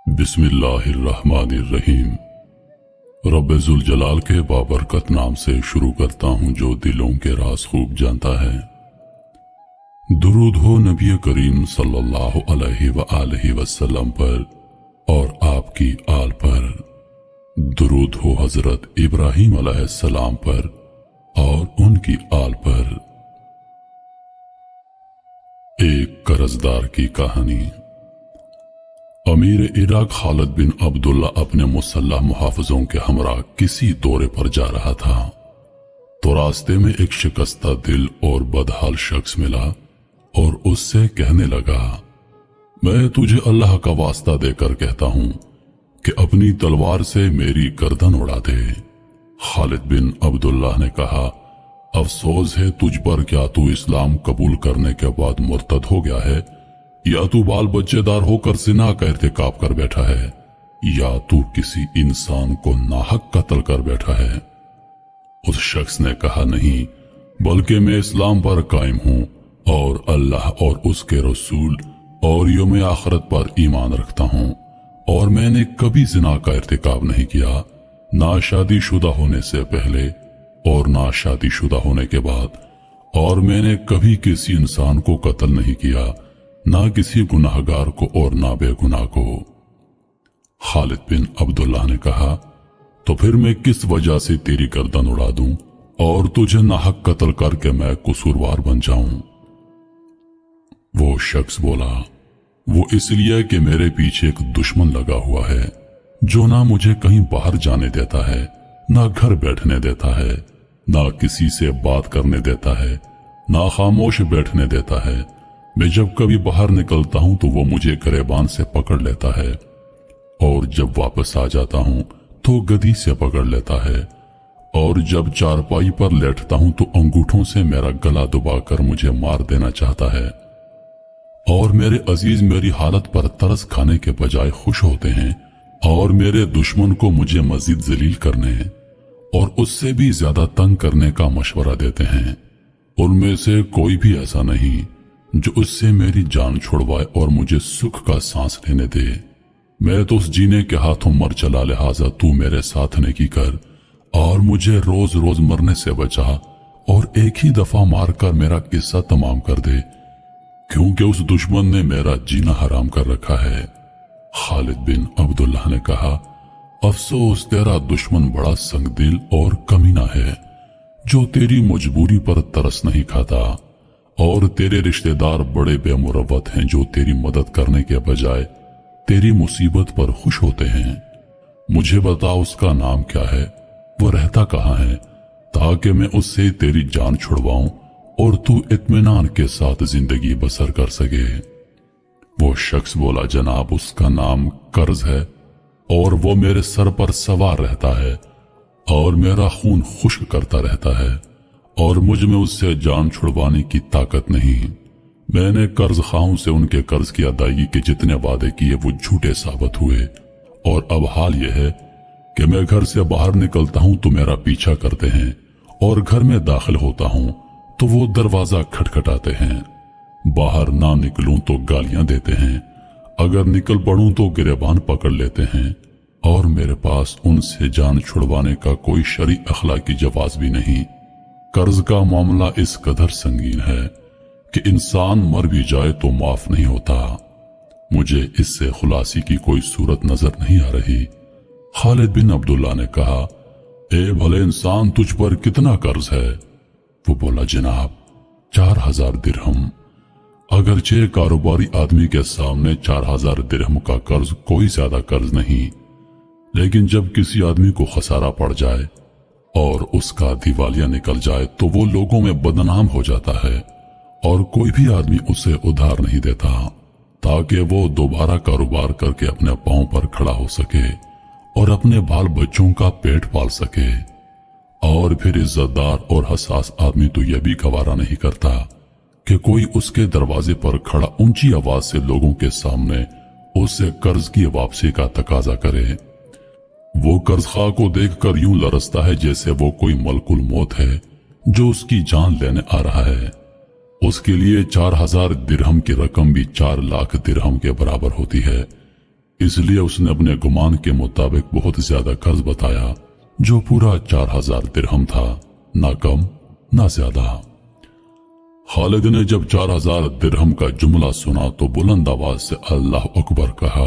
बिस्मिल्लाहिर्रहमानिर्रहीम। रब्बे जुल जलाल के बाबरकत नाम से शुरू करता हूँ जो दिलों के राज खूब जानता है। दुरूद हो नबी करीम सल्लल्लाहु अलैहि व आलिहि वसल्लम पर और आपकी आल पर। दुरूद हो हजरत इब्राहीम अलैहिस्सलाम पर और उनकी आल पर। एक कर्जदार की कहानी। अमीर इराक खालिद बिन अब्दुल्ला अपने मुसल्लह मुहाफिजों के हमरा किसी दौरे पर जा रहा था तो रास्ते में एक शिकस्ता दिल और बदहाल शख्स मिला और उससे कहने लगा, मैं तुझे अल्लाह का वास्ता देकर कहता हूं कि अपनी तलवार से मेरी गर्दन उड़ा दे। खालिद बिन अब्दुल्ला ने कहा, अफसोस है तुझ पर, क्या तू इस्लाम कबूल करने के बाद मुर्तद हो गया है, या तू बाल बच्चेदार होकर जिना का इर्तिकाब कर बैठा है, या तू किसी इंसान को नाहक कत्ल कर बैठा है। उस शख्स ने कहा, नहीं, बल्कि मैं इस्लाम पर कायम हूं और अल्लाह और उसके रसूल और यौम आखिरत पर ईमान रखता हूं, और मैंने कभी जिना का इर्तिकाब नहीं किया, ना शादीशुदा होने से पहले और ना शादीशुदा होने के बाद, और मैंने कभी किसी इंसान को कत्ल नहीं किया, ना किसी गुनाहगार को और ना बेगुनाह को। खालिद बिन अब्दुल्ला ने कहा, तो फिर मैं किस वजह से तेरी गर्दन उड़ा दूं और तुझे नाहक कत्ल करके मैं कसूरवार बन जाऊं। वो शख्स बोला, वो इसलिए कि मेरे पीछे एक दुश्मन लगा हुआ है जो ना मुझे कहीं बाहर जाने देता है, ना घर बैठने देता है, ना किसी से बात करने देता है, ना खामोश बैठने देता है। मैं जब कभी बाहर निकलता हूं तो वो मुझे गिरेबान से पकड़ लेता है, और जब वापस आ जाता हूं तो गदी से पकड़ लेता है, और जब चारपाई पर लेटता हूं तो अंगूठों से मेरा गला दबाकर मुझे मार देना चाहता है। और मेरे अजीज मेरी हालत पर तरस खाने के बजाय खुश होते हैं और मेरे दुश्मन को मुझे मजीद जलील करने और उससे भी ज्यादा तंग करने का मशवरा देते हैं। उनमें से कोई भी ऐसा नहीं जो उससे मेरी जान छुड़वाए और मुझे सुख का सांस लेने दे। मैं तो उस जीने के हाथों मर चला, लिहाजा तू मेरे साथ नेकी कर और मुझे रोज रोज मरने से बचा और एक ही दफा मारकर मेरा किस्सा तमाम कर दे, क्योंकि उस दुश्मन ने मेरा जीना हराम कर रखा है। खालिद बिन अब्दुल्ला ने कहा, अफसोस तेरा दुश्मन बड़ा संगदिल और कमीना है जो तेरी मजबूरी पर तरस नहीं खाता, और तेरे रिश्तेदार बड़े बेमुरवत हैं जो तेरी मदद करने के बजाय तेरी मुसीबत पर खुश होते हैं। मुझे बता उसका नाम क्या है, वो रहता कहाँ है, ताकि मैं उससे तेरी जान छुड़वाऊं और तू इत्मीनान के साथ जिंदगी बसर कर सके। वो शख्स बोला, जनाब उसका नाम कर्ज है और वो मेरे सर पर सवार रहता है और मेरा खून खुश्क करता रहता है, और मुझ में उससे जान छुड़वाने की ताकत नहीं। मैंने कर्ज खाओं से उनके कर्ज की अदायगी के जितने वादे किए वो झूठे साबित हुए, और अब हाल यह है कि मैं घर से बाहर निकलता हूं तो मेरा पीछा करते हैं, और घर में दाखिल होता हूं तो वो दरवाजा खटखटाते हैं। बाहर ना निकलूं तो गालियां देते हैं, अगर निकल पड़ूं तो गिरेबान पकड़ लेते हैं, और मेरे पास उनसे जान छुड़वाने का कोई शरई अखलाकी जवाज भी नहीं। कर्ज का मामला इस कदर संगीन है कि इंसान मर भी जाए तो माफ नहीं होता। मुझे इससे खुलासी की कोई सूरत नजर नहीं आ रही। खालिद बिन अब्दुल्ला ने कहा, ए भले इंसान, तुझ पर कितना कर्ज है? वो बोला, जनाब 4000 दिरहम। अगरचे कारोबारी आदमी के सामने 4000 दिरहम का कर्ज कोई ज्यादा कर्ज नहीं, लेकिन जब किसी आदमी को खसारा पड़ जाए और उसका दिवालिया निकल जाए तो वो लोगों में बदनाम हो जाता है, और कोई भी आदमी उसे उधार नहीं देता ताकि वो दोबारा कारोबार करके अपने पांव पर खड़ा हो सके और अपने बाल बच्चों का पेट पाल सके। और फिर इज्जतदार और हसास आदमी तो यह भी गवारा नहीं करता कि कोई उसके दरवाजे पर खड़ा ऊंची आवाज से लोगों के सामने उससे कर्ज की वापसी का तकाजा करे। वो कर्जखा को देखकर यूं लरसता है जैसे वो कोई मलकुल मौत है जो उसकी जान लेने आ रहा है। उसके लिए 4000 दिरहम की रकम भी 4 लाख दिरहम के बराबर होती है, इसलिए उसने अपने गुमान के मुताबिक बहुत ज्यादा कर्ज बताया, जो पूरा 4000 दिरहम था, ना कम ना ज्यादा। खालिद ने जब 4000 दिरहम का जुमला सुना तो बुलंद आवाज से अल्लाह अकबर कहा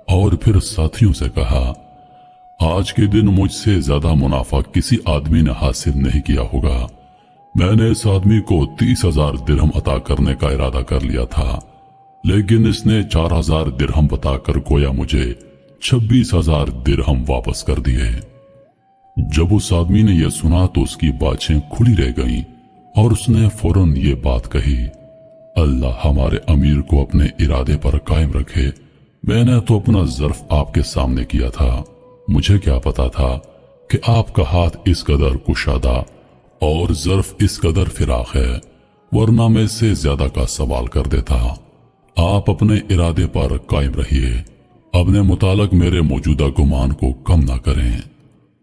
और फिर साथियों से कहा, आज के दिन मुझसे ज्यादा मुनाफा किसी आदमी ने हासिल नहीं किया होगा। मैंने इस आदमी को 30,000 दिरहम अता करने का इरादा कर लिया था, लेकिन इसने 4000 दिरहम बताकर गोया मुझे 26,000 दिरहम वापस कर दिए। जब उस आदमी ने यह सुना तो उसकी बाछें खुली रह गईं और उसने फौरन ये बात कही, अल्लाह हमारे अमीर को अपने इरादे पर कायम रखे। मैंने तो अपना ज़र्फ आपके सामने किया था, मुझे क्या पता था कि आपका हाथ इस कदर कुशादा और ज़र्फ इस कदर फिराक है, वरना मैं इससे ज्यादा का सवाल कर देता। आप अपने इरादे पर कायम रहिए, अपने मुतालिक मेरे मौजूदा गुमान को कम ना करें।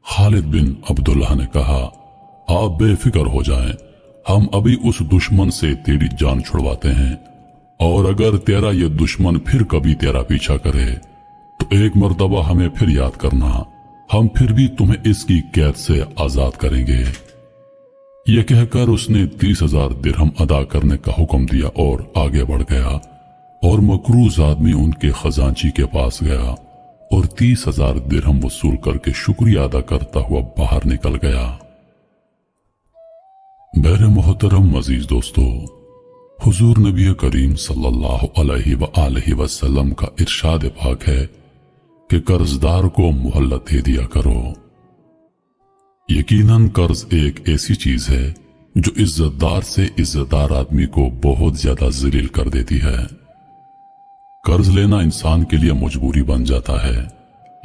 खालिद बिन अब्दुल्लाह ने कहा, आप बेफिक्र हो जाएं, हम अभी उस दुश्मन से तेरी जान छुड़वाते हैं, और अगर तेरा ये दुश्मन फिर कभी तेरा पीछा करे तो एक मर्तबा हमें फिर याद करना, हम फिर भी तुम्हें इसकी कैद से आजाद करेंगे। यह कहकर उसने 30,000 दिरहम अदा करने का हुक्म दिया और आगे बढ़ गया, और मकरूज आदमी उनके खजांची के पास गया और 30,000 दिरहम वसूल करके शुक्रिया अदा करता हुआ बाहर निकल गया। मेरे मोहतरम अजीज दोस्तों, हुजूर नबी करीम सल्लल्लाहु अलैहि वसल्लम का इरशाद पाक है कि कर्जदार को मोहल्लत दे दिया करो। यकीनन कर्ज एक ऐसी चीज है जो इज्जतदार से इज्जतदार आदमी को बहुत ज्यादा जलील कर देती है। कर्ज लेना इंसान के लिए मजबूरी बन जाता है,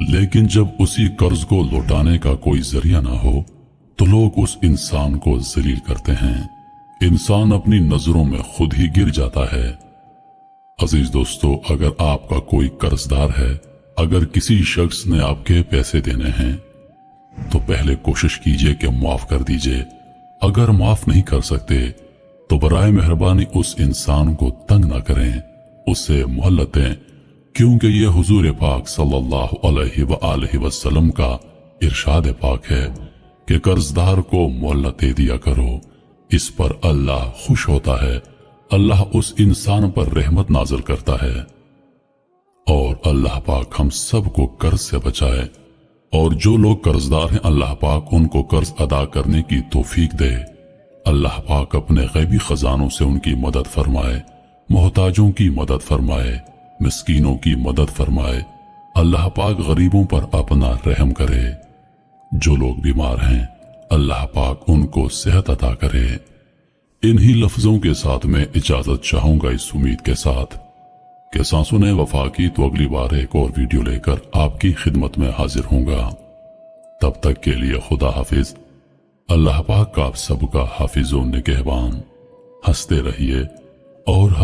लेकिन जब उसी कर्ज को लौटाने का कोई जरिया ना हो तो लोग उस इंसान को जलील करते हैं। इंसान अपनी नजरों में खुद ही गिर जाता है। अजीज दोस्तों, अगर आपका कोई कर्जदार है, अगर किसी शख्स ने आपके पैसे देने हैं तो पहले कोशिश कीजिए कि माफ कर दीजिए। अगर माफ नहीं कर सकते तो बराए मेहरबानी उस इंसान को तंग ना करें, उससे मोहल्लत दें, क्योंकि यह हुजूर पाक सल्लल्लाहु अलैहि वसल्लम का इरशाद पाक है कि कर्जदार को मोहल्लत दे दिया करो। इस पर अल्लाह खुश होता है, अल्लाह उस इंसान पर रहमत नाज़िल करता है। और अल्लाह पाक हम सबको कर्ज से बचाए, और जो लोग कर्जदार हैं अल्लाह पाक उनको कर्ज अदा करने की तौफीक दे। अल्लाह पाक अपने गैबी खजानों से उनकी मदद फरमाए, मोहताजों की मदद फरमाए, मिस्कीनों की मदद फरमाए। अल्लाह पाक गरीबों पर अपना रहम करे। जो लोग बीमार हैं अल्लाह पाक उनको सेहत अता करे। इन्हीं लफ्जों के साथ मैं इजाजत चाहूंगा, इस उम्मीद के साथ कि सांसों ने वफा की तो अगली बार एक और वीडियो लेकर आपकी खिदमत में हाजिर होऊंगा। तब तक के लिए खुदा हाफिज। अल्लाह पाक आप सबका हाफिज़ व निगहबान। हंसते रहिए और हम